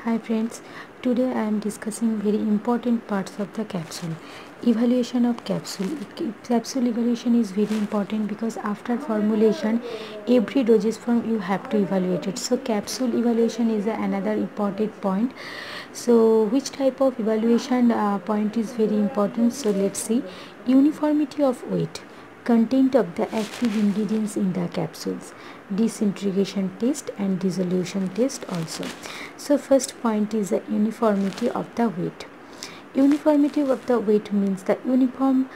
Hi friends, today I am discussing very important parts of the capsule. Evaluation of capsule. Capsule evaluation is very important because after formulation, every dosage form you have to evaluate it. So capsule evaluation is another important point. So which type of evaluation point is very important? So let's see. Uniformity of weight, content of the active ingredients in the capsules, disintegration test and dissolution test also. So first point is the uniformity of the weight. Uniformity of the weight means the uniform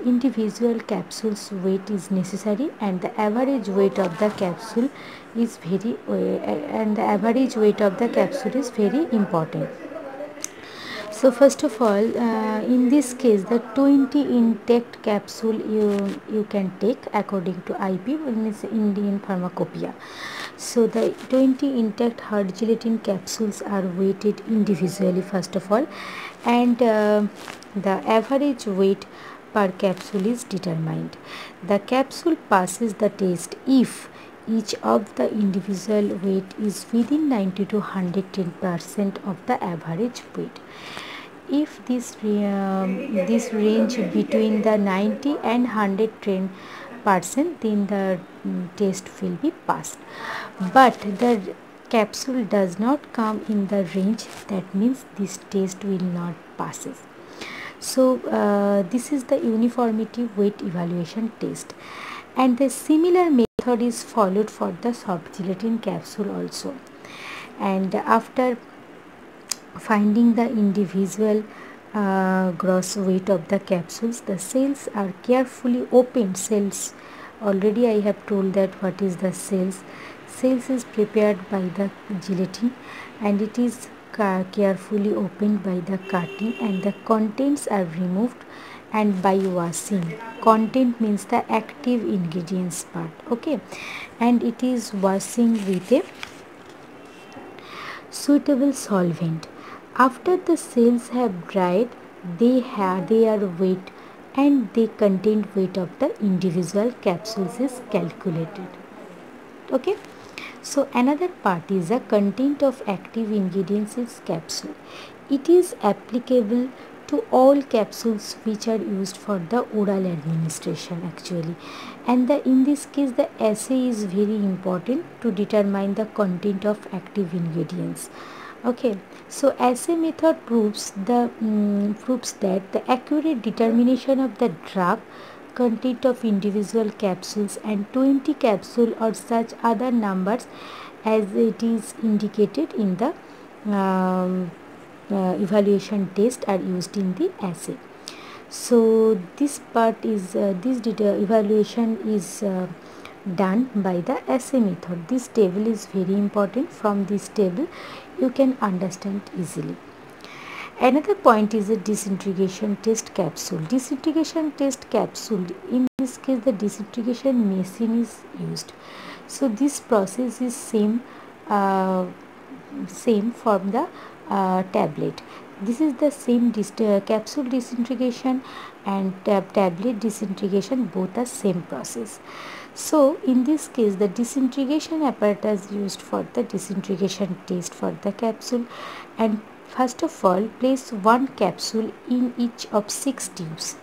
individual capsule's weight is necessary and the average weight of the capsule is very important. So first of all, in this case, the 20 intact capsule you can take according to IP, means Indian Pharmacopoeia. So the 20 intact hard gelatin capsules are weighted individually first of all, and the average weight per capsule is determined. The capsule passes the test if each of the individual weight is within 90 to 110% of the average weight. If this range between the 90 and 110%, then the test will be passed. But the capsule does not come in the range, that means this test will not passes. So this is the uniformity weight evaluation test, and the similar method is followed for the soft gelatin capsule also. And after finding the individual gross weight of the capsules, the cells are carefully opened. Cells, already I have told that what is the cells. Cells is prepared by the gelatin and it is carefully opened by the cutting, and the contents are removed and by washing. Content means the active ingredients part, okay, and it is washing with a suitable solvent. After the cells have dried, they are weighed and the content weight of the individual capsules is calculated. Okay. So another part is the content of active ingredients in capsule. It is applicable to all capsules which are used for the oral administration actually, and in this case the assay is very important to determine the content of active ingredients. Okay, so assay method proves that the accurate determination of the drug content of individual capsules and 20 capsule or such other numbers as it is indicated in the evaluation test are used in the assay. So this part is evaluation is done by the assay method. This table is very important. From this table you can understand easily. Another point is a disintegration test capsule. Disintegration test capsule, in this case the disintegration machine is used. So this process is same from the tablet. This is the same capsule disintegration and tablet disintegration, both are same process. So in this case the disintegration apparatus used for the disintegration test for the capsule, and first of all place one capsule in each of 6 tubes.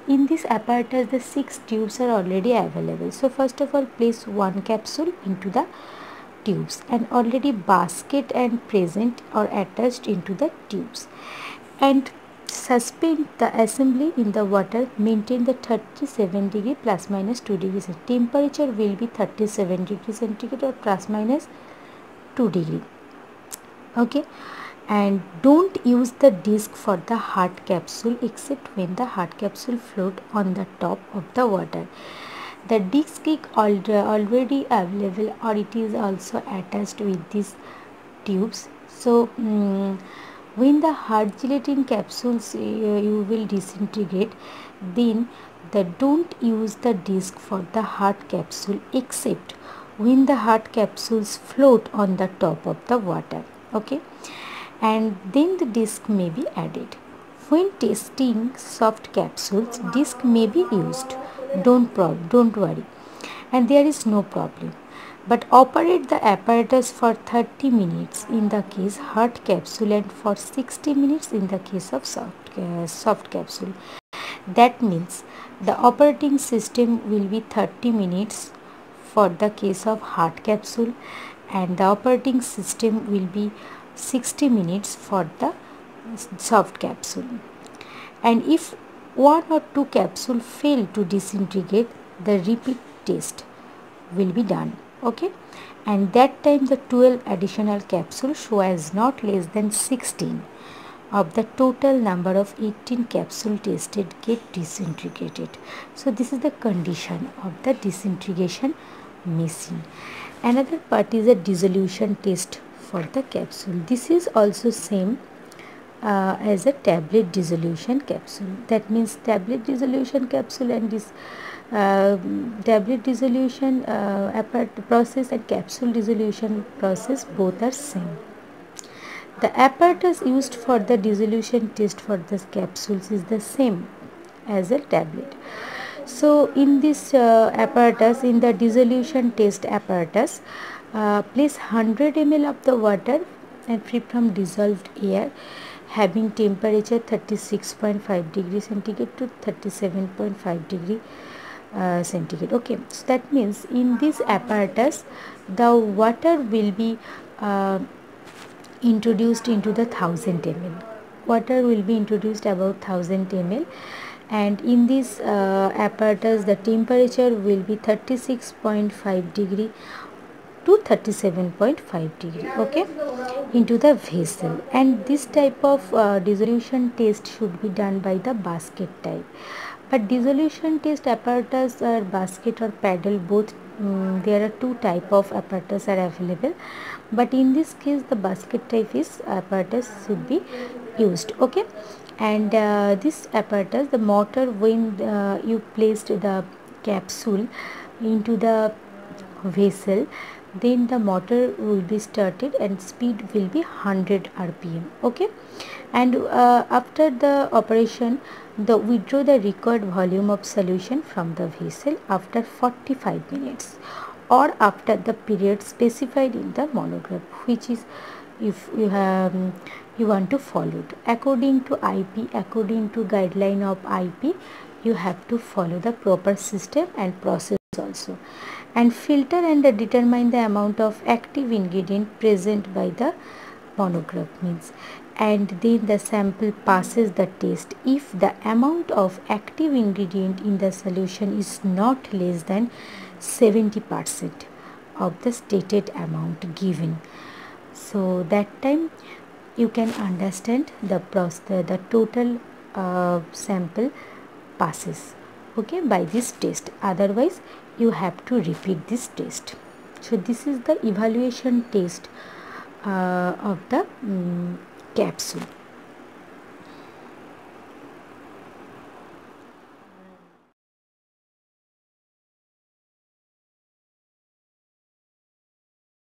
In this apparatus the 6 tubes are already available. So first of all place one capsule into the tubes, and already basket and present or attached into the tubes, and suspend the assembly in the water. Maintain the 37 degree plus minus 2 degrees. Temperature will be 37 degrees centigrade or plus minus 2 degree. Okay, and don't use the disc for the hard capsule except when the hard capsule float on the top of the water. The disc is already available or it is also attached with these tubes. So when the hard gelatin capsules you will disintegrate, then don't use the disc for the hard capsule except when the hard capsules float on the top of the water. Okay, and then the disc may be added. When testing soft capsules, disc may be used. Don't worry, and there is no problem. but operate the apparatus for 30 minutes in the case hard capsule and for 60 minutes in the case of soft capsule. That means the operating system will be 30 minutes for the case of hard capsule and the operating system will be 60 minutes for the soft capsule. And if one or two capsules fail to disintegrate, the repeat test will be done. Okay, and that time the 12 additional capsules show as not less than 16 of the total number of 18 capsule tested get disintegrated. So this is the condition of the disintegration machine. Another part is a dissolution test for the capsule. This is also same as a tablet dissolution capsule. That means tablet dissolution capsule and this tablet dissolution process and capsule dissolution process both are same. The apparatus used for the dissolution test for the capsules is the same as a tablet. So in this apparatus, in the dissolution test apparatus, place 100 ml of the water and free from dissolved air having temperature 36.5 degree centigrade to 37.5 degree centigrade. Okay, so that means in this apparatus the water will be introduced into the 1000 ml. Water will be introduced about 1000 ml, and in this apparatus the temperature will be 36.5 degree to 37.5 degree, okay, into the vessel. And this type of dissolution test should be done by the basket type. But dissolution test apparatus or basket or paddle, both there are two type of apparatus are available, but in this case the basket type is apparatus should be used. Okay, and this apparatus, the motor, when you placed the capsule into the vessel, then the motor will be started and speed will be 100 rpm. Okay, and after the operation, the withdraw the required volume of solution from the vessel after 45 minutes or after the period specified in the monograph, which is if you have you want to follow it according to IP, according to guideline of IP, you have to follow the proper system and process also, and filter and determine the amount of active ingredient present by the monograph means, and then the sample passes the test if the amount of active ingredient in the solution is not less than 70% of the stated amount given. So that time you can understand the total sample passes, okay, by this test. Otherwise you have to repeat this test. So this is the evaluation test of the capsule.